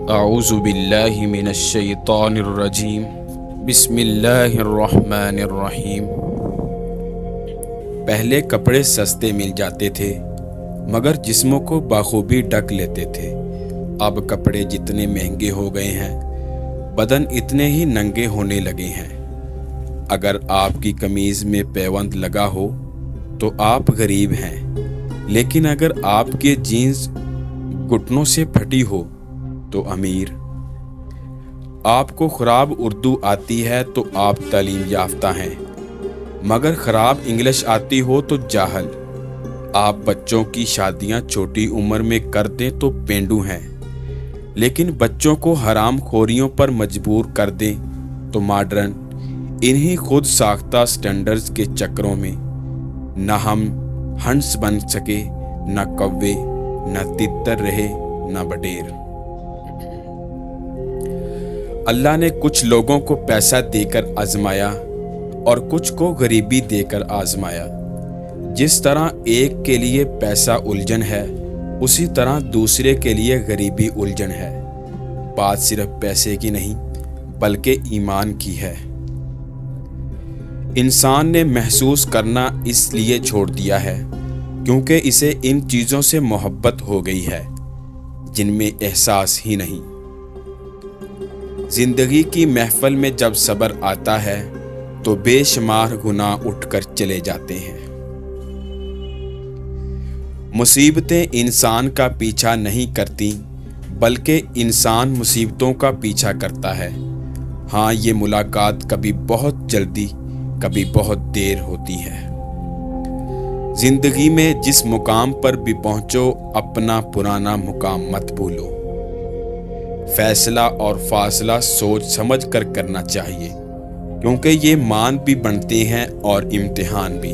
اعوذ باللہ من الشیطان الرجیم بسم اللہ الرحمن الرحیم۔ پہلے کپڑے سستے مل جاتے تھے مگر جسموں کو بخوبی ڈھک لیتے تھے۔ اب کپڑے جتنے مہنگے ہو گئے ہیں بدن اتنے ہی ننگے ہونے لگے ہیں۔ اگر آپ کی قمیض میں پیوند لگا ہو تو آپ غریب ہیں، لیکن اگر آپ کے جینز گھٹنوں سے پھٹی ہو تو امیر۔ آپ کو خراب اردو آتی ہے تو آپ تعلیم یافتہ ہیں، مگر خراب انگلش آتی ہو تو جاہل۔ آپ بچوں کی شادیاں چھوٹی عمر میں کر دیں تو پینڈو ہیں، لیکن بچوں کو حرام خوریوں پر مجبور کر دیں تو ماڈرن۔ انہی خود ساختہ سٹینڈرز کے چکروں میں نہ ہم ہنس بن سکے، نہ کوے، نہ تتر رہے، نہ بٹیر۔ اللہ نے کچھ لوگوں کو پیسہ دے کر آزمایا اور کچھ کو غریبی دے کر آزمایا۔ جس طرح ایک کے لیے پیسہ الجھن ہے، اسی طرح دوسرے کے لیے غریبی الجھن ہے۔ بات صرف پیسے کی نہیں بلکہ ایمان کی ہے۔ انسان نے محسوس کرنا اس لیے چھوڑ دیا ہے کیونکہ اسے ان چیزوں سے محبت ہو گئی ہے جن میں احساس ہی نہیں۔ زندگی کی محفل میں جب صبر آتا ہے تو بے شمار گناہ اٹھ کر چلے جاتے ہیں۔ مصیبتیں انسان کا پیچھا نہیں کرتی بلکہ انسان مصیبتوں کا پیچھا کرتا ہے۔ ہاں، یہ ملاقات کبھی بہت جلدی کبھی بہت دیر ہوتی ہے۔ زندگی میں جس مقام پر بھی پہنچو اپنا پرانا مقام مت بھولو۔ فیصلہ اور فاصلہ سوچ سمجھ کر کرنا چاہیے کیونکہ یہ مان بھی بنتے ہیں اور امتحان بھی۔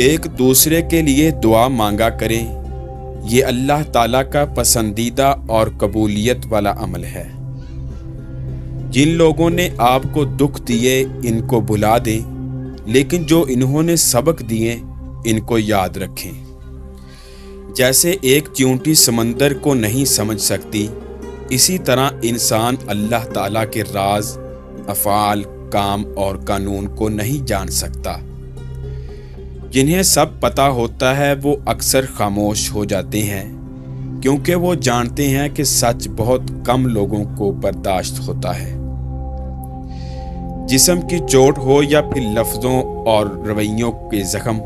ایک دوسرے کے لیے دعا مانگا کریں، یہ اللہ تعالیٰ کا پسندیدہ اور قبولیت والا عمل ہے۔ جن لوگوں نے آپ کو دکھ دیے ان کو بھلا دیں، لیکن جو انہوں نے سبق دیے ان کو یاد رکھیں۔ جیسے ایک چیونٹی سمندر کو نہیں سمجھ سکتی، اسی طرح انسان اللہ تعالیٰ کے راز، افعال، کام اور قانون کو نہیں جان سکتا۔ جنہیں سب پتہ ہوتا ہے وہ اکثر خاموش ہو جاتے ہیں کیونکہ وہ جانتے ہیں کہ سچ بہت کم لوگوں کو برداشت ہوتا ہے۔ جسم کی چوٹ ہو یا پھر لفظوں اور رویوں کے زخم،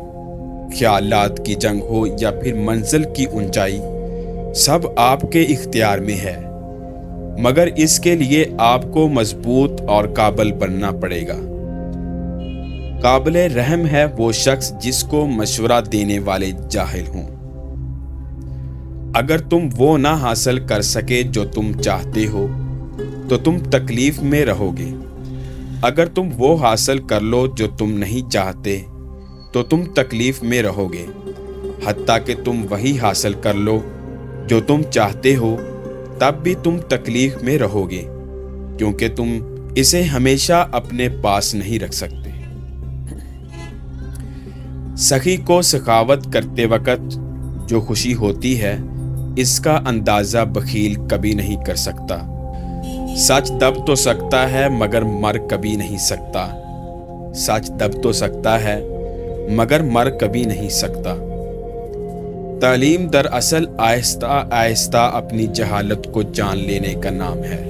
خیالات کی جنگ ہو یا پھر منزل کی اونچائی، سب آپ کے اختیار میں ہے، مگر اس کے لیے آپ کو مضبوط اور قابل بننا پڑے گا۔ قابل رحم ہے وہ شخص جس کو مشورہ دینے والے جاہل ہوں۔ اگر تم وہ نہ حاصل کر سکے جو تم چاہتے ہو تو تم تکلیف میں رہو گے۔ اگر تم وہ حاصل کر لو جو تم نہیں چاہتے تو تم تکلیف میں رہو گے۔ حتیٰ کہ تم وہی حاصل کر لو جو تم چاہتے ہو تب بھی تم تکلیف میں رہو گے کیونکہ تم اسے ہمیشہ اپنے پاس نہیں رکھ سکتے۔ سخی کو سخاوت کرتے وقت جو خوشی ہوتی ہے اس کا اندازہ بخیل کبھی نہیں کر سکتا۔ سچ دب تو سکتا ہے مگر مر کبھی نہیں سکتا۔ سچ دب تو سکتا ہے مگر مر کبھی نہیں سکتا۔ تعلیم دراصل آہستہ آہستہ اپنی جہالت کو جان لینے کا نام ہے۔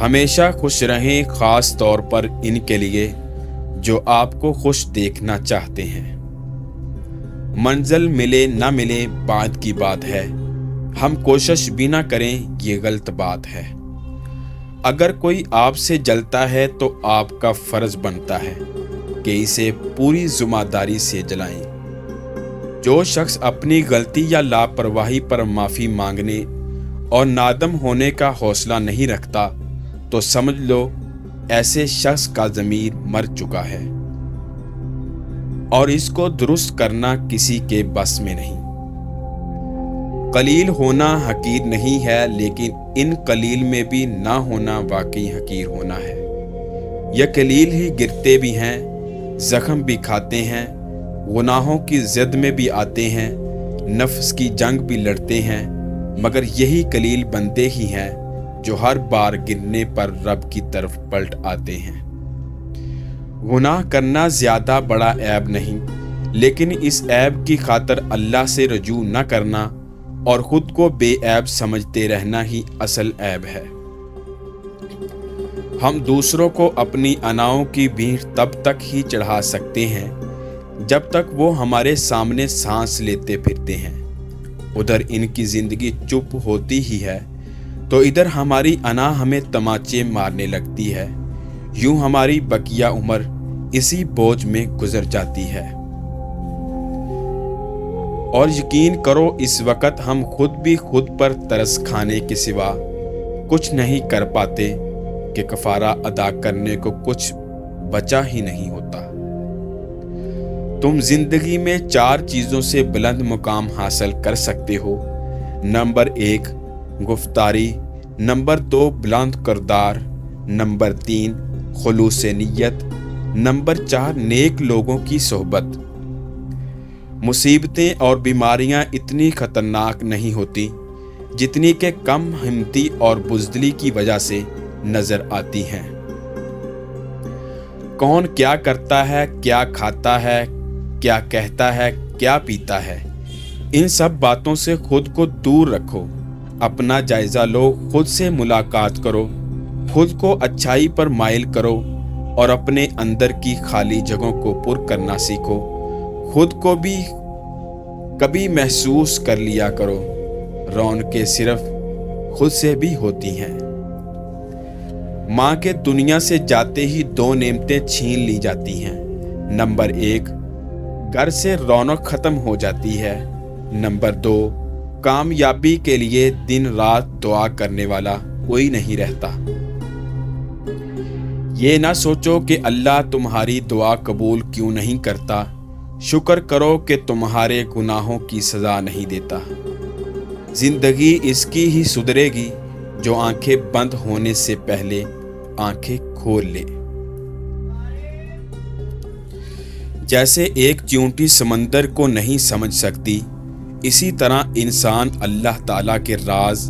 ہمیشہ خوش رہیں، خاص طور پر ان کے لیے جو آپ کو خوش دیکھنا چاہتے ہیں۔ منزل ملے نہ ملے بعد کی بات ہے، ہم کوشش بھی نہ کریں یہ غلط بات ہے۔ اگر کوئی آپ سے جلتا ہے تو آپ کا فرض بنتا ہے کہ اسے پوری ذمہ داری سے جلائیں۔ جو شخص اپنی غلطی یا لاپرواہی پر معافی مانگنے اور نادم ہونے کا حوصلہ نہیں رکھتا تو سمجھ لو ایسے شخص کا ضمیر مر چکا ہے اور اس کو درست کرنا کسی کے بس میں نہیں۔ قلیل ہونا حقیر نہیں ہے، لیکن ان قلیل میں بھی نہ ہونا واقعی حقیر ہونا ہے۔ یہ قلیل ہی گرتے بھی ہیں، زخم بھی کھاتے ہیں، گناہوں کی زد میں بھی آتے ہیں، نفس کی جنگ بھی لڑتے ہیں مگر یہی قلیل بندے ہی ہیں جو ہر بار گرنے پر رب کی طرف پلٹ آتے ہیں۔ گناہ کرنا زیادہ بڑا عیب نہیں، لیکن اس عیب کی خاطر اللہ سے رجوع نہ کرنا اور خود کو بے عیب سمجھتے رہنا ہی اصل عیب ہے۔ ہم دوسروں کو اپنی اناؤں کی بھیڑ تب تک ہی چڑھا سکتے ہیں جب تک وہ ہمارے سامنے سانس لیتے پھرتے ہیں۔ ادھر ان کی زندگی چپ ہوتی ہی ہے تو ادھر ہماری انا ہمیں تماچے مارنے لگتی ہے۔ یوں ہماری بقیہ عمر اسی بوجھ میں گزر جاتی ہے۔ اور یقین کرو اس وقت ہم خود بھی خود پر ترس کھانے کے سوا کچھ نہیں کر پاتے کہ کفارہ ادا کرنے کو کچھ بچا ہی نہیں ہوتا۔ تم زندگی میں 4 چیزوں سے بلند مقام حاصل کر سکتے ہو۔ نمبر 1 گفتاری، نمبر 2 بلند کردار، نمبر 3 خلوص نیت، نمبر 4 نیک لوگوں کی صحبت۔ مصیبتیں اور بیماریاں اتنی خطرناک نہیں ہوتی جتنی کہ کم ہمتی اور بزدلی کی وجہ سے نظر آتی ہیں۔ کون کیا کرتا ہے، کیا کھاتا ہے، کیا کہتا ہے، کیا پیتا ہے، ان سب باتوں سے خود کو دور رکھو۔ اپنا جائزہ لو، خود سے ملاقات کرو، خود کو اچھائی پر مائل کرو اور اپنے اندر کی خالی جگہوں کو پر کرنا سیکھو۔ خود کو بھی کبھی محسوس کر لیا کرو، رونقیں صرف خود سے بھی ہوتی ہیں۔ ماں کے دنیا سے جاتے ہی 2 نعمتیں چھین لی جاتی ہیں۔ نمبر 1 گھر سے رونق ختم ہو جاتی ہے، نمبر 2 کامیابی کے لیے دن رات دعا کرنے والا کوئی نہیں رہتا۔ یہ نہ سوچو کہ اللہ تمہاری دعا قبول کیوں نہیں کرتا، شکر کرو کہ تمہارے گناہوں کی سزا نہیں دیتا۔ زندگی اس کی ہی سدھرے گی جو آنکھیں بند ہونے سے پہلے آنکھیں کھول لے۔ جیسے ایک چیونٹی سمندر کو نہیں سمجھ سکتی، اسی طرح انسان اللہ تعالیٰ کے راز،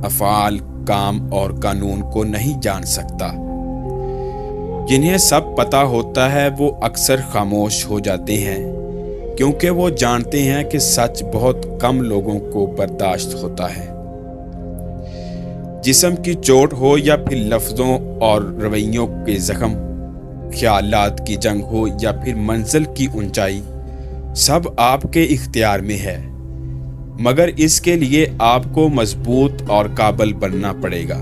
افعال، کام اور قانون کو نہیں جان سکتا۔ جنہیں سب پتہ ہوتا ہے وہ اکثر خاموش ہو جاتے ہیں، کیونکہ وہ جانتے ہیں کہ سچ بہت کم لوگوں کو برداشت ہوتا ہے۔ جسم کی چوٹ ہو یا پھر لفظوں اور رویوں کے زخم، خیالات کی جنگ ہو یا پھر منزل کی اونچائی، سب آپ کے اختیار میں ہے، مگر اس کے لیے آپ کو مضبوط اور قابل بننا پڑے گا۔